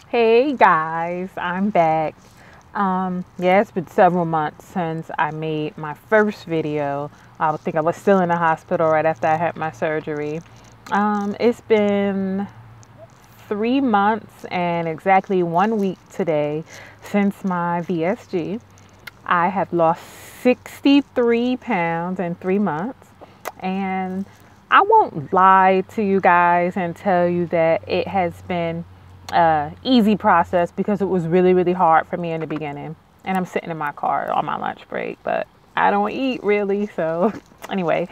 Hey guys, I'm back. Yeah, it's been several months since I made my first video. I think I was still in the hospital right after I had my surgery. It's been 3 months and exactly 1 week today since my VSG. I have lost 63 pounds in 3 months, and I won't lie to you guys and tell you that it has been easy process because it was really, really hard for me in the beginning. And I'm sitting in my car on my lunch break, but I don't eat really. So anyway,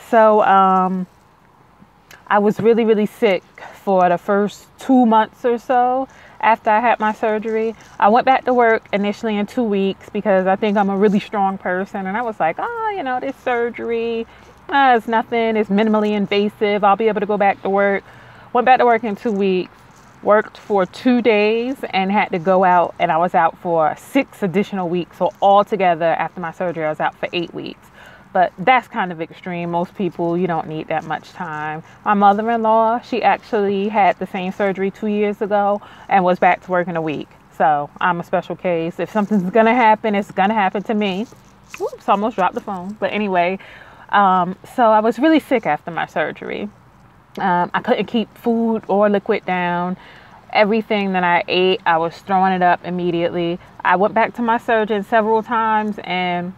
so I was really, really sick for the first 2 months or so after I had my surgery. I went back to work initially in 2 weeks because I think I'm a really strong person. And I was like, this surgery, it's nothing. It's minimally invasive. I'll be able to go back to work. Went back to work in 2 weeks. Worked for 2 days and had to go out, and I was out for 6 additional weeks. So altogether, after my surgery, I was out for 8 weeks. But that's kind of extreme. Most people, you don't need that much time. My mother-in-law, she actually had the same surgery 2 years ago and was back to work in a week. So I'm a special case. If something's going to happen, it's going to happen to me. Oops, almost dropped the phone. But anyway, so I was really sick after my surgery. I couldn't keep food or liquid down. Everything that I ate, I was throwing it up immediately. I went back to my surgeon several times and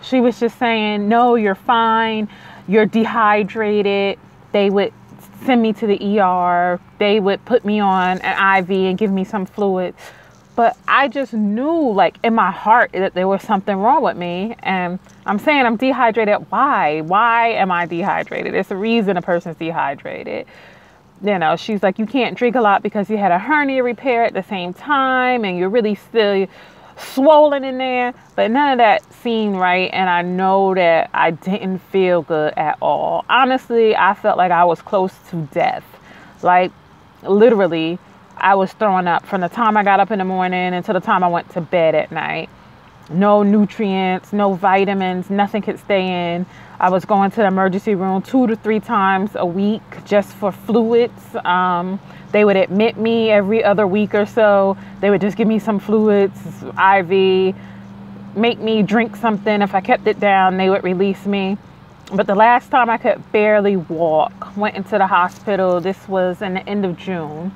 she was just saying, no, you're fine. You're dehydrated. They would send me to the ER. They would put me on an IV and give me some fluid. But I just knew, like, in my heart that there was something wrong with me. And I'm saying I'm dehydrated. Why? Why am I dehydrated? There's a reason a person's dehydrated. She's like, you can't drink a lot because you had a hernia repair at the same time and you're really still swollen in there. But none of that seemed right. And I know that I didn't feel good at all. Honestly, I felt like I was close to death. Like, literally, I was throwing up from the time I got up in the morning until the time I went to bed at night. No nutrients, no vitamins, nothing could stay in. I was going to the emergency room 2 to 3 times a week just for fluids. They would admit me every other week or so. They would just give me some fluids, IV, make me drink something. If I kept it down, they would release me. But the last time I could barely walk, went into the hospital. This was in the end of June.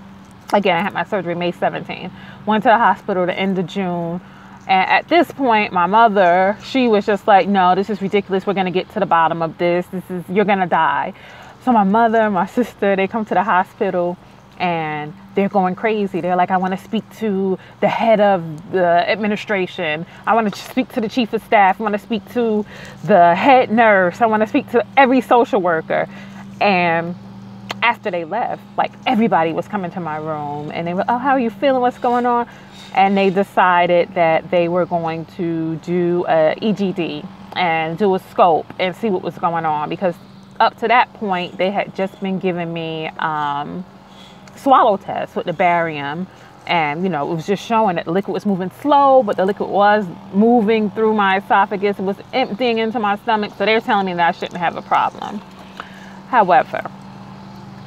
Again, I had my surgery May 17th. Went to the hospital the end of June. And at this point, my mother, she was just like, no, this is ridiculous. We're going to get to the bottom of this. You're going to die. So my mother, my sister, they come to the hospital and they're going crazy. They're like, I want to speak to the head of the administration. I want to speak to the chief of staff. I want to speak to the head nurse. I want to speak to every social worker. And after they left, like, everybody was coming to my room and they were, oh, how are you feeling? What's going on? And they decided that they were going to do a EGD and do a scope and see what was going on, because up to that point they had just been giving me swallow tests with the barium, and it was just showing that the liquid was moving slow, but the liquid was moving through my esophagus. It was emptying into my stomach, so they're telling me that I shouldn't have a problem. However,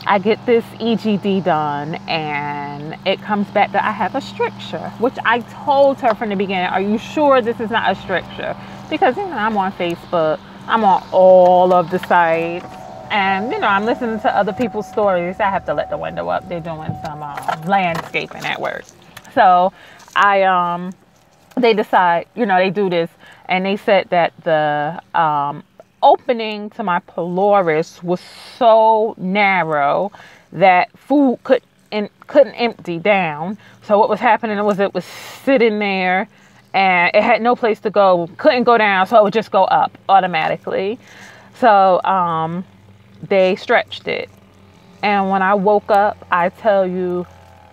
I get this EGD done and it comes back that I have a stricture, which I told her from the beginning, are you sure this is not a stricture? Because, I'm on Facebook, I'm on all of the sites, and, I'm listening to other people's stories. I have to let the window up. They're doing some landscaping at work. So they decide, they do this, and they said that the opening to my pylorus was so narrow that food couldn't empty down. So what was happening was it was sitting there and it had no place to go, couldn't go down, so it would just go up automatically. So they stretched it. And when I woke up, I tell you,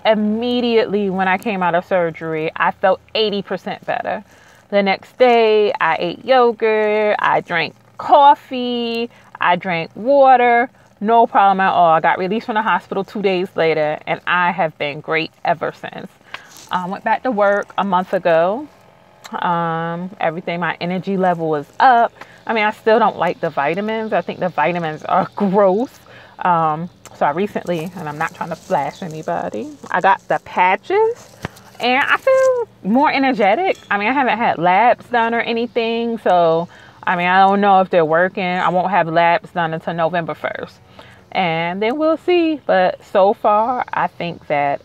immediately when I came out of surgery, I felt 80% better. The next day, I ate yogurt, I drank coffee, I drank water, no problem at all. I got released from the hospital 2 days later, and I have been great ever since. I went back to work a month ago. Everything, my energy level was up. I still don't like the vitamins. I think the vitamins are gross. So I recently, and I'm not trying to flash anybody, I got the patches and I feel more energetic. I mean, I haven't had labs done or anything. So, I mean, I don't know if they're working. I won't have labs done until November 1st. And then we'll see. But so far, I think that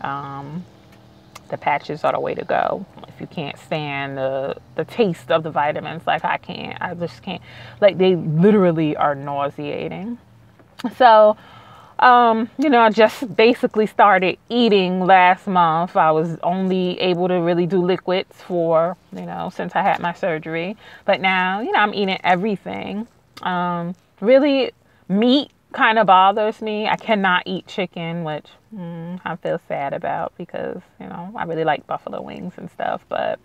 the patches are the way to go. If you can't stand the taste of the vitamins like I can't. I just can't. Like, they literally are nauseating. So, I just basically started eating last month. I was only able to really do liquids for, since I had my surgery. But now, I'm eating everything. Really, meat kind of bothers me. I cannot eat chicken, which I feel sad about because, I really like buffalo wings and stuff. But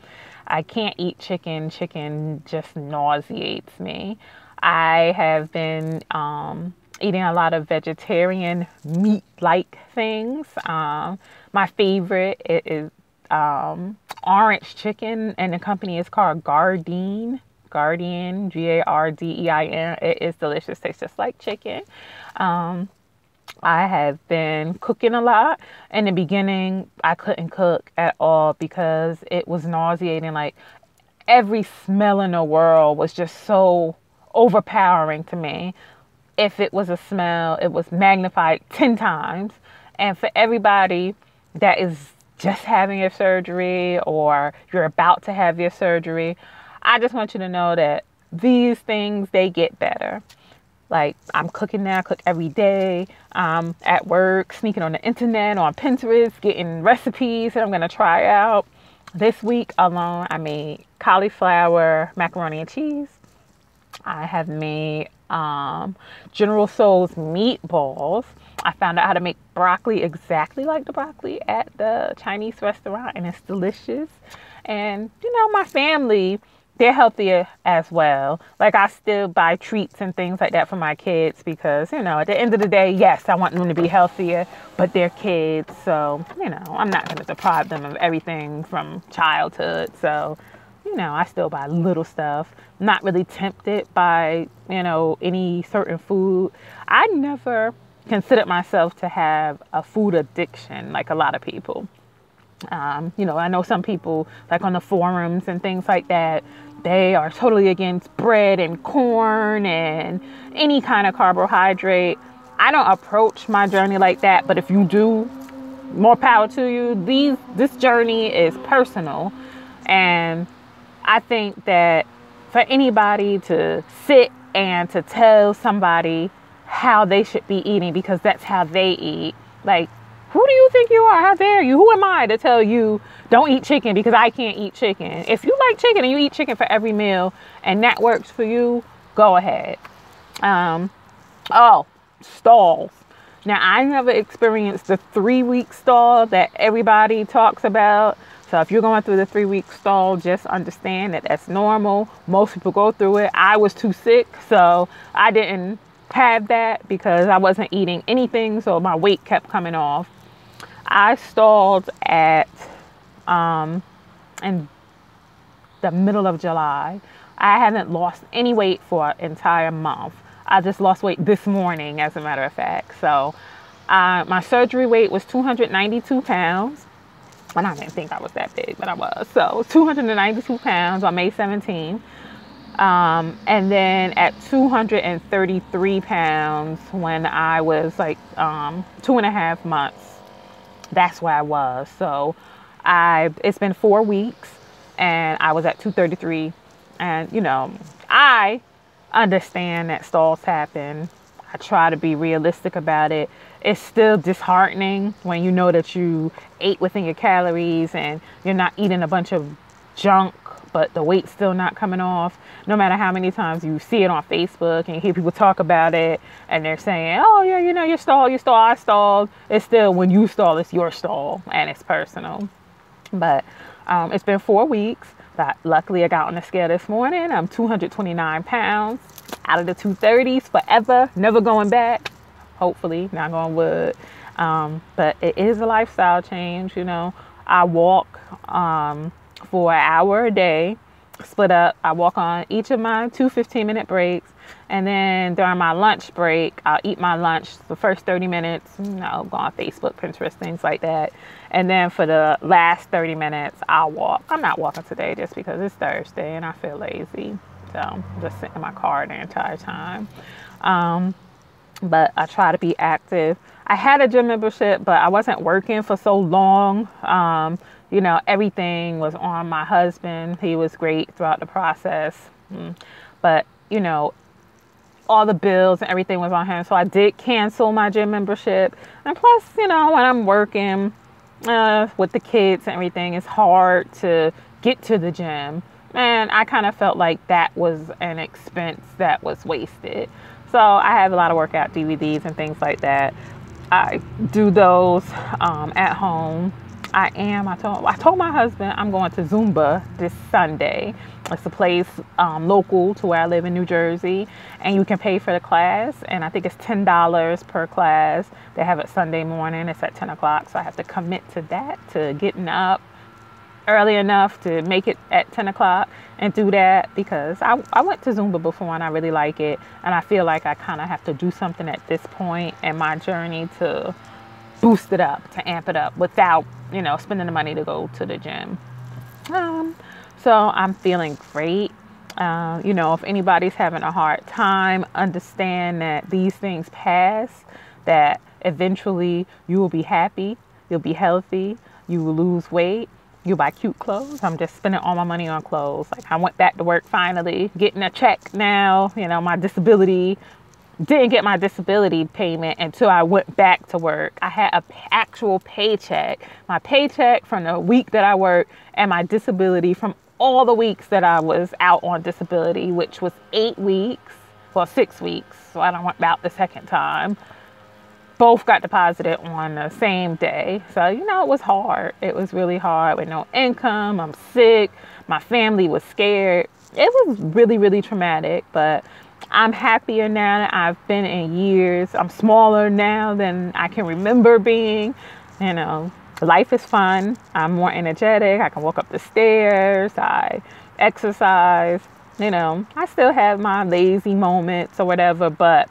I can't eat chicken. Chicken just nauseates me. I have been eating a lot of vegetarian meat-like things. My favorite is orange chicken, and the company is called Gardein, Gardein. It is delicious. Tastes just like chicken. I have been cooking a lot. In the beginning, I couldn't cook at all because it was nauseating. Like, every smell in the world was just so overpowering to me. If it was a smell, it was magnified 10 times. And for everybody that is just having your surgery or you're about to have your surgery, I just want you to know that these things, they get better. Like, I'm cooking now, I cook every day. At work, sneaking on the internet, on Pinterest, getting recipes that I'm going to try out. This week alone, I made cauliflower macaroni and cheese. I have made General Tso's meatballs. I found out how to make broccoli exactly like the broccoli at the Chinese restaurant, and it's delicious. And, my family, they're healthier as well. Like, I still buy treats and things like that for my kids because, at the end of the day, yes, I want them to be healthier, but they're kids. So, I'm not going to deprive them of everything from childhood. So, I still buy little stuff. Not really tempted by, any certain food. I never considered myself to have a food addiction like a lot of people. I know some people, like on the forums and things like that, they are totally against bread and corn and any kind of carbohydrate. I don't approach my journey like that, but if you do, more power to you. This journey is personal, and I think that for anybody to sit and to tell somebody how they should be eating because that's how they eat, like, who do you think you are? How dare you? Who am I to tell you don't eat chicken because I can't eat chicken? If you like chicken and you eat chicken for every meal and that works for you, go ahead. Stalls. Now, I never experienced the 3-week stall that everybody talks about. So if you're going through the 3-week stall, just understand that that's normal. Most people go through it. I was too sick, so I didn't have that because I wasn't eating anything, so my weight kept coming off. I stalled at in the middle of July. I haven't lost any weight for an entire month. I just lost weight this morning, as a matter of fact. So my surgery weight was 292 pounds. And I didn't think I was that big, but I was. So 292 pounds on May 17th. And then at 233 pounds when I was like 2.5 months, that's where I was. So it's been 4 weeks and I was at 233. And, I understand that stalls happen. I try to be realistic about it. It's still disheartening when you know that you ate within your calories and you're not eating a bunch of junk, but the weight's still not coming off. No matter how many times you see it on Facebook and you hear people talk about it and they're saying, oh yeah, you stalled, I stalled. It's still, when you stall, it's your stall and it's personal. But it's been 4 weeks. But luckily, I got on the scale this morning. I'm 229 pounds out of the 230s forever, never going back. Hopefully, not going wood. But it is a lifestyle change, I walk for an hour a day. split up. I walk on each of my 2 15-minute breaks. And then during my lunch break, I'll eat my lunch the first 30 minutes, go on Facebook, Pinterest, things like that. And then for the last 30 minutes, I'll walk. I'm not walking today just because it's Thursday and I feel lazy. So I'm just sitting in my car the entire time. But I try to be active. I had a gym membership, but I wasn't working for so long. Everything was on my husband. He was great throughout the process. But, all the bills and everything was on him. So I did cancel my gym membership. And plus, when I'm working with the kids and everything, it's hard to get to the gym. And I kind of felt like that was an expense that was wasted. So I have a lot of workout DVDs and things like that. I do those at home. I told my husband I'm going to Zumba this Sunday. It's a place local to where I live in New Jersey, and you can pay for the class, and I think it's $10 per class. They have it Sunday morning. It's at 10 o'clock, so I have to commit to that, to getting up early enough to make it at 10 o'clock and do that, because I went to Zumba before and I really like it, and I feel like I kind of have to do something at this point in my journey to boost it up, to amp it up without spending the money to go to the gym. So I'm feeling great. If anybody's having a hard time, understand that these things pass, that eventually you will be happy, you'll be healthy, you will lose weight, you'll buy cute clothes. I'm just spending all my money on clothes. Like, I went back to work finally, getting a check now. My disability, didn't get my disability payment until I went back to work. I had an actual paycheck. My paycheck from the week that I worked and my disability from all the weeks that I was out on disability, which was 8 weeks, 6 weeks. So I went out the second time. Both got deposited on the same day. So, it was hard. It was really hard with no income. I'm sick. My family was scared. It was really, really traumatic, but I'm happier now than I've been in years. I'm smaller now than I can remember being. Life is fun. I'm more energetic. I can walk up the stairs. I exercise. I still have my lazy moments or whatever, but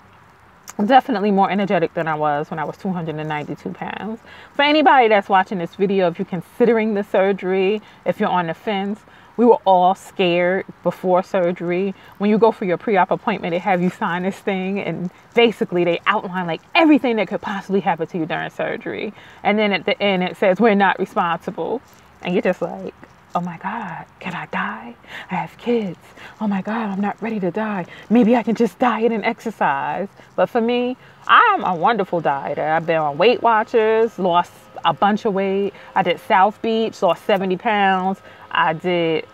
I'm definitely more energetic than I was when I was 292 pounds. For anybody that's watching this video, if you're considering the surgery, if you're on the fence, we were all scared before surgery. When you go for your pre-op appointment, they have you sign this thing, and basically they outline like everything that could possibly happen to you during surgery. And then at the end it says, we're not responsible. And you're just like, oh my God, can I die? I have kids. Oh my God, I'm not ready to die. Maybe I can just diet and exercise. But for me, I'm a wonderful dieter. I've been on Weight Watchers, lost a bunch of weight. I did South Beach, lost 70 pounds. I did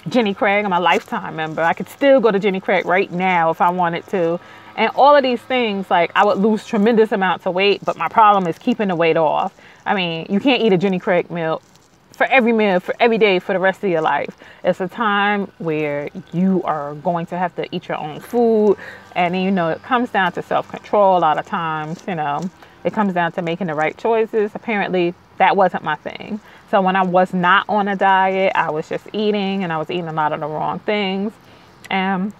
Jenny Craig. I'm a lifetime member. I could still go to Jenny Craig right now if I wanted to. And all of these things, like, I would lose tremendous amounts of weight, but my problem is keeping the weight off. I mean, you can't eat a Jenny Craig meal for every day for the rest of your life. It's a time where you are going to have to eat your own food. And it comes down to self-control a lot of times. It comes down to making the right choices. Apparently, that wasn't my thing. So when I was not on a diet, I was just eating, and I was eating a lot of the wrong things. And,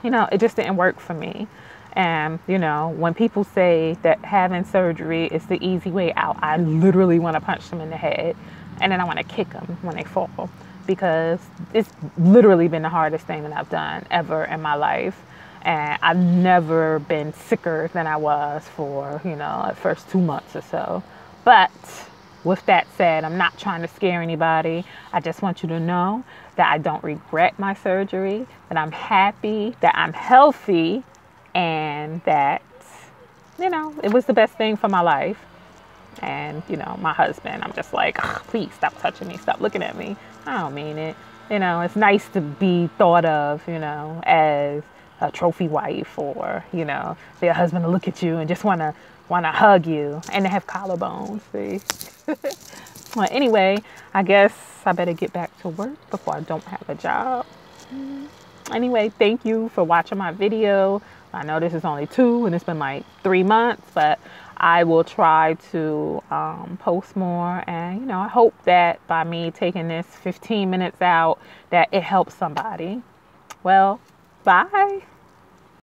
it just didn't work for me. And, when people say that having surgery is the easy way out, I literally want to punch them in the head. And then I want to kick them when they fall, because it's literally been the hardest thing that I've done ever in my life. And I've never been sicker than I was for, the first 2 months or so. But with that said, I'm not trying to scare anybody. I just want you to know that I don't regret my surgery, that I'm happy, that I'm healthy, and that, it was the best thing for my life. And, my husband, I'm just like, please stop touching me. Stop looking at me. I don't mean it. It's nice to be thought of, as a trophy wife, or, for your husband to look at you and just want to hug you and to have collarbones. See? Well, anyway, I guess I better get back to work before I don't have a job. Anyway, thank you for watching my video. I know this is only 2 and it's been like 3 months, but I will try to post more. And, you know, I hope that by me taking this 15 minutes out, that it helps somebody. Well, bye.